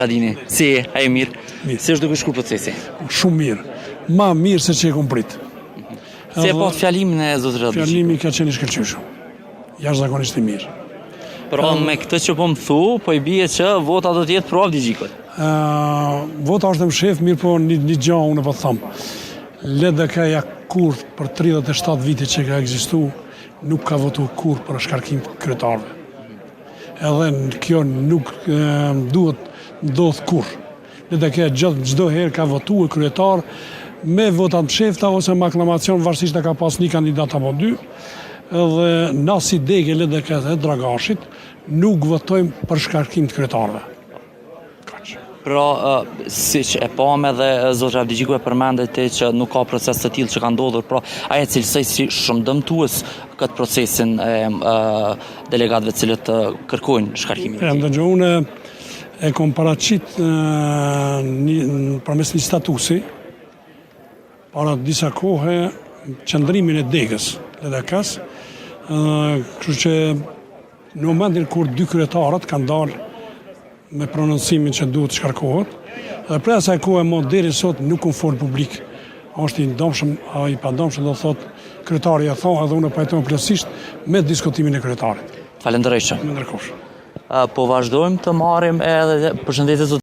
Adini, si e mirë? Mirë. Si është duke shku procesi? Shumë mirë. Ma mirë se që e kom prit. Si e po të fjalimin e zotërit Adini? Fjalimi ka qenë i shkëlqyeshëm. Jashtëzakonisht i mirë. Pra me këtë që po më thu, po i bie që vota do t'jetë pro Avdigjikut. Vota është e mshef, mirë po një gjë unë po të thamë. LDK-ja kurrë për 37 vite që ka ekzistu, nuk ka votu kurrë për shkarkim të kryetarëve. Edhe kjo nuk duhet ndodh kurrë. LDK çdo herë ka votuar kryetar me vota të mshefta ose me aklamacion, varësisht e ka pas një kandidat apo dy. Edhe na si dege LDK e Dragashit nuk votojmë për shkarkim të kryetarëve. Pra, siç e pam edhe zotri Avdigjiku e përmendet që nuk ka proces të tillë që ka ndodhur, pra ai e cilësoi si shumë dëmtues këtë procesin e delegatëve të cilët kërkojnë shkarkimin. Ndërgjë unë e kom paraqit përmes një statusi para disa kohë qëndrimin e degës LDK-s, kështu që në momentin kur dy kryetarët kanë dalë me prononcimin që duhet shkarkohet, dhe pre asaj kohë më deri sot nuk unë folë publik. Është i ndomshëm, i padomshëm do thotë kryetari ja thonë edhe unë pajtojmë plotësisht me diskutimin e kryetarit. Falenderoj. Me ndërkohë. Po vazhdojmë të marrim edhe përshëndetje